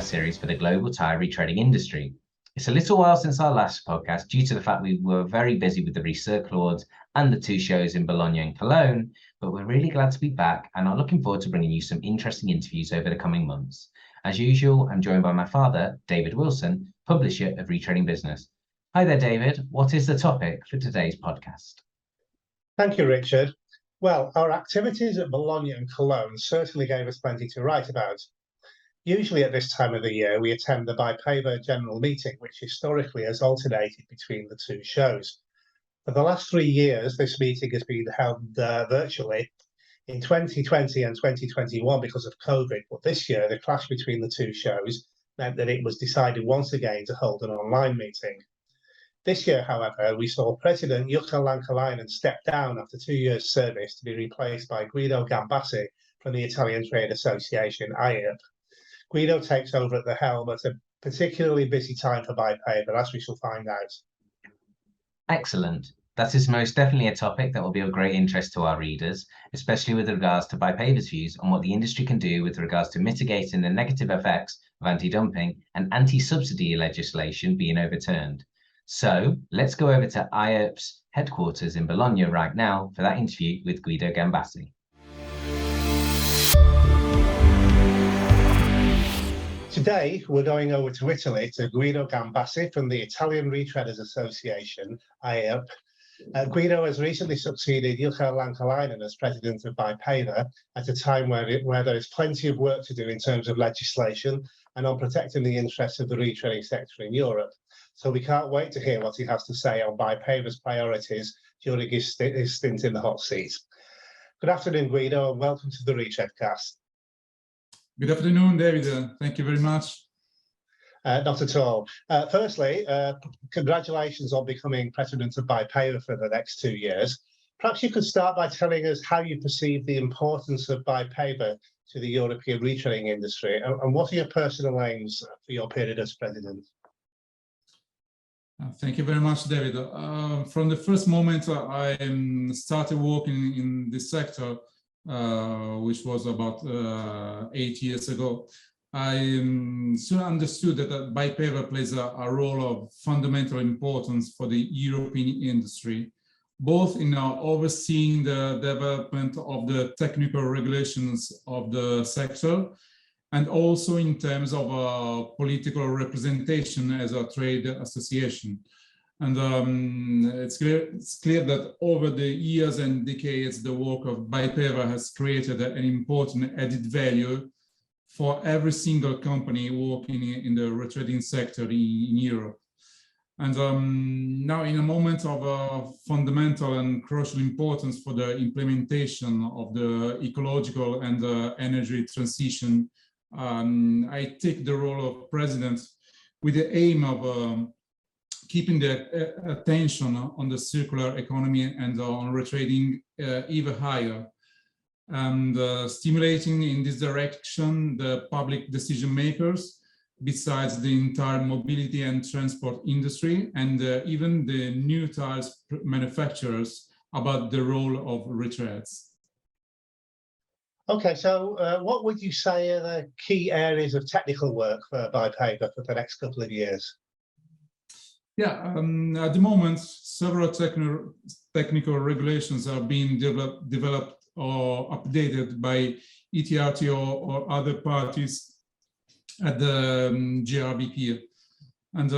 podcast series for the global tyre retreading industry. It's a little while since our last podcast due to the fact we were very busy with the Recirc Awards and the 2 shows in Bologna and Cologne, but we're really glad to be back and are looking forward to bringing you some interesting interviews over the coming months. As usual, I'm joined by my father, David Wilson, publisher of Retreading Business. Hi there, David. What is the topic for today's podcast? Thank you, Richard. Well, our activities at Bologna and Cologne certainly gave us plenty to write about. Usually at this time of the year, we attend the BIPAVER general meeting, which historically has alternated between the 2 shows. For the last 3 years, this meeting has been held virtually in 2020 and 2021 because of COVID, but this year the clash between the 2 shows meant that it was decided once again to hold an online meeting. This year, however, we saw President Jukka Lankalainen step down after 2 years' service to be replaced by Guido Gambassi from the Italian Trade Association, IAP. Guido takes over at the helm at a particularly busy time for BIPAVER, as we shall find out. Excellent. That is most definitely a topic that will be of great interest to our readers, especially with regards to BIPAVER's views on what the industry can do with regards to mitigating the negative effects of anti-dumping and anti-subsidy legislation being overturned. So let's go over to IAP's headquarters in Bologna right now for that interview with Guido Gambassi. Today, we're going over to Italy to Guido Gambassi from the Italian Retreaders Association, IAP. Guido has recently succeeded Jukka Lankalainen as president of BIPAVER at a time where there is plenty of work to do in terms of legislation and on protecting the interests of the retreading sector in Europe. So we can't wait to hear what he has to say on BIPAVER's priorities during his stint in the hot seat. Good afternoon, Guido, and welcome to the Retreadcast. Good afternoon, David. Thank you very much. Not at all. Firstly, congratulations on becoming president of BIPAVER for the next 2 years. Perhaps you could start by telling us how you perceive the importance of BIPAVER to the European retreading industry, and what are your personal aims for your period as president? Thank you very much, David. From the first moment I started working in this sector, which was about 8 years ago, I soon understood that BIPAVER plays a role of fundamental importance for the European industry, both in overseeing the development of the technical regulations of the sector, and also in terms of political representation as a trade association. And it's clear that over the years and decades, the work of BIPAVER has created an important added value for every single company working in the retreading sector in Europe. And now, in a moment of fundamental and crucial importance for the implementation of the ecological and energy transition, I take the role of president with the aim of keeping the attention on the circular economy and on retreading even higher, and stimulating in this direction the public decision makers, besides the entire mobility and transport industry, and even the new tires manufacturers about the role of retreads. Okay, so what would you say are the key areas of technical work for BIPAVER for the next couple of years? Yeah, at the moment, several technical regulations are being developed or updated by ETRTO or other parties at the GRBP. And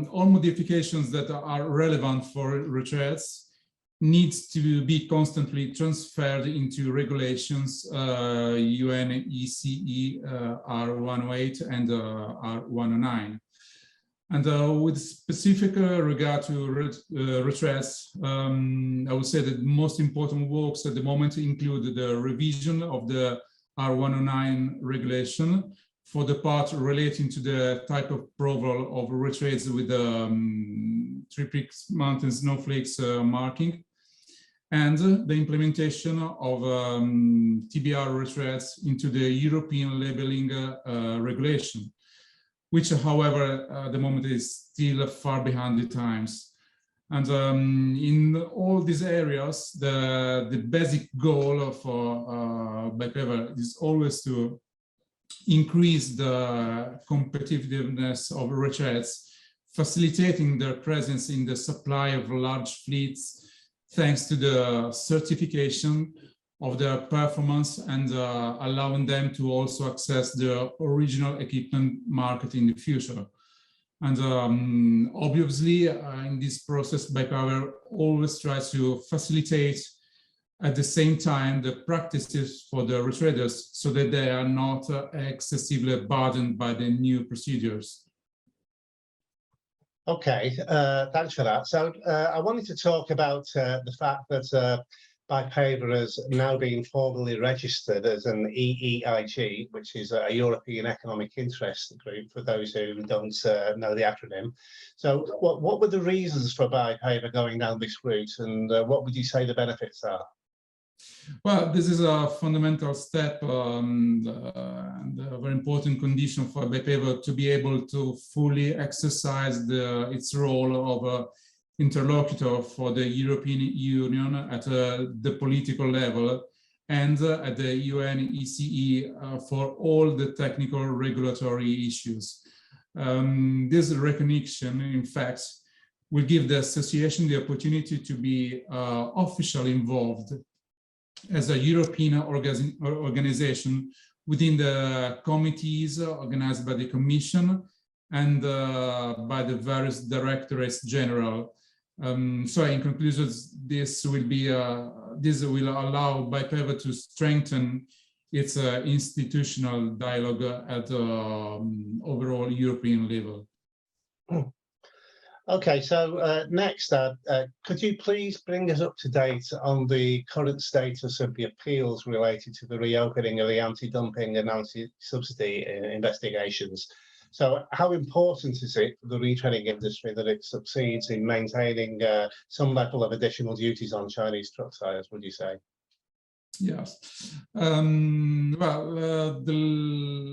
all modifications that are relevant for retreads needs to be constantly transferred into regulations UNECE R108 and R109. And with specific regard to retreads, I would say that the most important works at the moment include the revision of the R109 regulation for the part relating to the type of approval of retreads with the Three Peaks Mountain Snowflakes marking, and the implementation of TBR retreads into the European labeling regulation, which, however, at the moment is still far behind the times. And in all these areas, the basic goal for BIPAVER is always to increase the competitiveness of retreads, facilitating their presence in the supply of large fleets, thanks to the certification of their performance and allowing them to also access the original equipment market in the future. And obviously, in this process, BIPAVER always tries to facilitate at the same time the practices for the retreaders so that they are not excessively burdened by the new procedures. Okay, thanks for that. So I wanted to talk about the fact that BIPAVER has now been formally registered as an EEIG, which is a European Economic Interest Group, for those who don't know the acronym. So what were the reasons for BIPAVER going down this route, and what would you say the benefits are? Well, this is a fundamental step and a very important condition for BIPAVER to be able to fully exercise its role of interlocutor for the European Union at the political level and at the UN ECE for all the technical regulatory issues. This recognition, in fact, will give the association the opportunity to be officially involved as a European organization within the committees organized by the Commission and by the various directorates general. So in conclusion, this will allow BIPAVER to strengthen its institutional dialogue at overall European level. Okay, so next, could you please bring us up to date on the current status of the appeals related to the reopening of the anti-dumping and anti-subsidy investigations? So how important is it for the retreading industry that it succeeds in maintaining some level of additional duties on Chinese truck tires, would you say? Yes. Well, the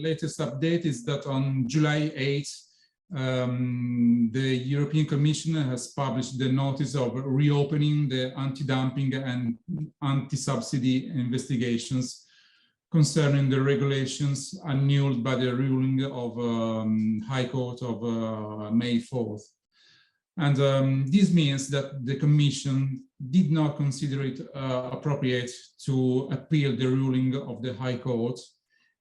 latest update is that on July 8th, the European Commission has published the notice of reopening the anti-dumping and anti-subsidy investigations concerning the regulations annulled by the ruling of High Court of May 4th. And this means that the Commission did not consider it appropriate to appeal the ruling of the High Court,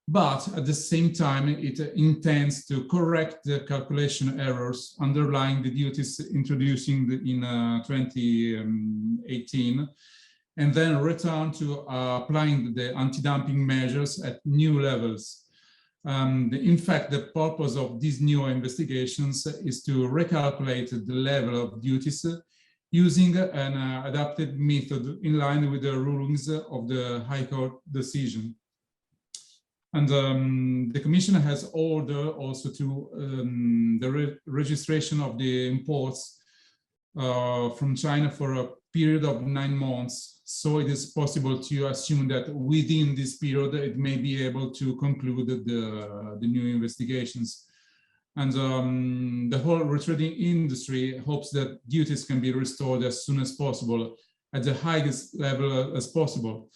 but at the same time, it intends to correct the calculation errors underlying the duties introduced in 2018, and then return to applying the anti-dumping measures at new levels. In fact, the purpose of these new investigations is to recalculate the level of duties using an adapted method in line with the rulings of the High Court decision. And the Commission has ordered also to the registration of the imports from China for a period of 9 months. So it is possible to assume that within this period, it may be able to conclude the new investigations. And the whole retreading industry hopes that duties can be restored as soon as possible at the highest level as possible.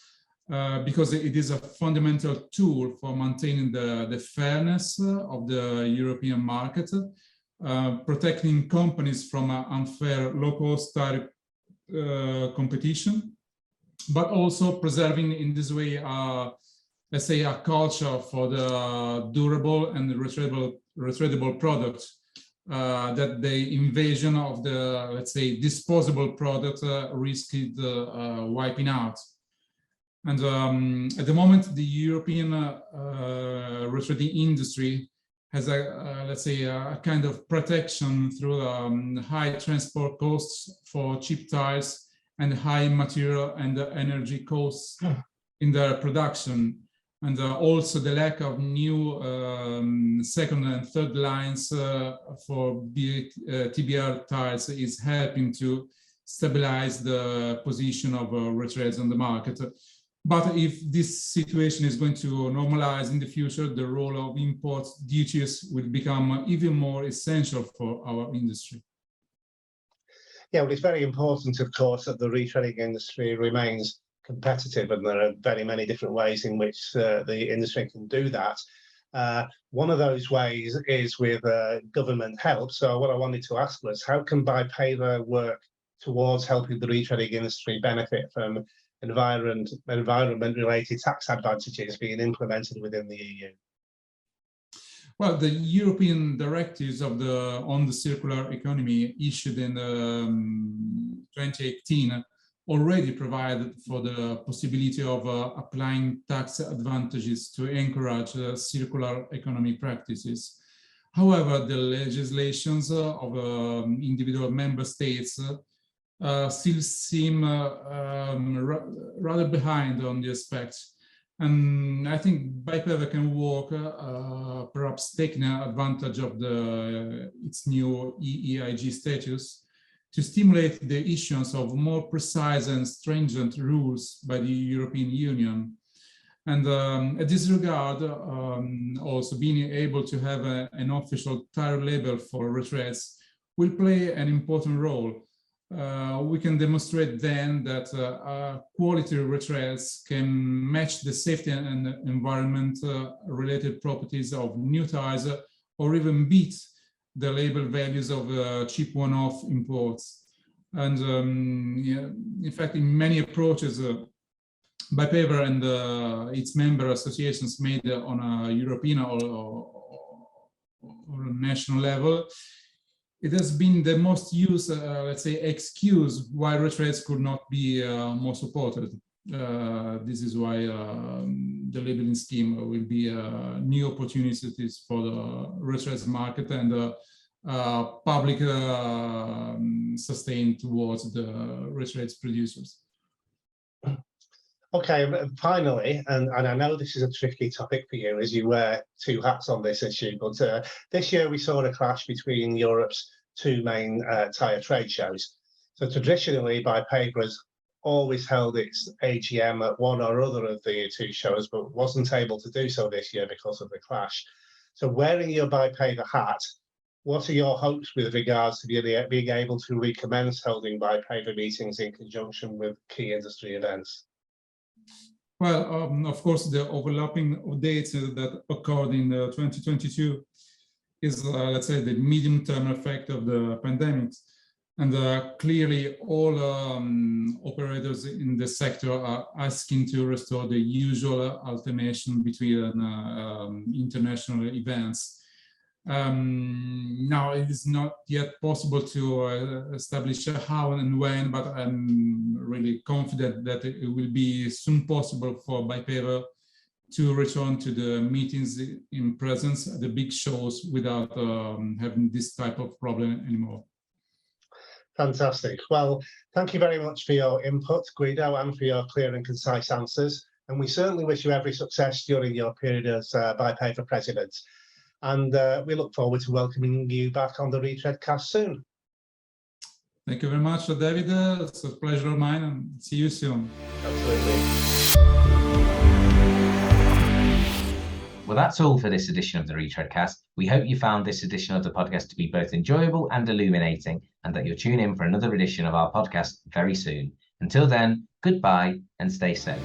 Because it is a fundamental tool for maintaining the fairness of the European market, protecting companies from unfair low-cost tariff competition, but also preserving in this way, let's say, a culture for the durable and retreadable products, that the invasion of the, let's say, disposable product risked wiping out. And at the moment, the European retreading industry has let's say, a kind of protection through high transport costs for cheap tires and high material and energy costs in their production. And also the lack of new second and third lines for TBR tires is helping to stabilize the position of retreads on the market. But if this situation is going to normalize in the future, the role of import duties will become even more essential for our industry. Yeah, well, it's very important, of course, that the retreading industry remains competitive, and there are very many different ways in which the industry can do that. One of those ways is with government help. So what I wanted to ask was, how can BIPAVER work towards helping the retreading industry benefit from environment-related tax advantages being implemented within the EU? Well, the European directives on the circular economy issued in 2018 already provided for the possibility of applying tax advantages to encourage circular economy practices. However, the legislations of individual member states still seem rather behind on the aspects. And I think BIPAVER can work, perhaps taking advantage of its new EEIG status, to stimulate the issuance of more precise and stringent rules by the European Union. And at this regard, also being able to have an official tire label for retreads will play an important role. We can demonstrate then that quality retreads can match the safety and environment related properties of new tires, or even beat the label values of cheap one-off imports. And in fact, in many approaches, BIPAVER and its member associations made on a European or national level, it has been the most used, let's say, excuse why retreads could not be more supported. This is why the labeling scheme will be new opportunities for the retreads market and public sustain towards the retreads producers. Okay, finally, and I know this is a tricky topic for you as you wear two hats on this issue, but this year we saw a clash between Europe's two main tyre trade shows. So traditionally, BIPAVER has always held its AGM at one or other of the two shows, but wasn't able to do so this year because of the clash. So wearing your BIPAVER hat, what are your hopes with regards to being able to recommence holding BIPAVER meetings in conjunction with key industry events? Well, of course, the overlapping of dates that occurred in 2022 is, let's say, the medium-term effect of the pandemic. And clearly, all operators in the sector are asking to restore the usual alternation between international events. Now, it is not yet possible to establish how and when, but I'm really confident that it will be soon possible for BIPAVER to return to the meetings in presence at the big shows without having this type of problem anymore. Fantastic. Well, thank you very much for your input, Guido, and for your clear and concise answers. And we certainly wish you every success during your period as BIPAVER president. And we look forward to welcoming you back on the Retreadcast soon. Thank you very much, David. It's a pleasure of mine, and see you soon. Absolutely. Well, that's all for this edition of the Retreadcast. We hope you found this edition of the podcast to be both enjoyable and illuminating, and that you'll tune in for another edition of our podcast very soon. Until then, goodbye and stay safe.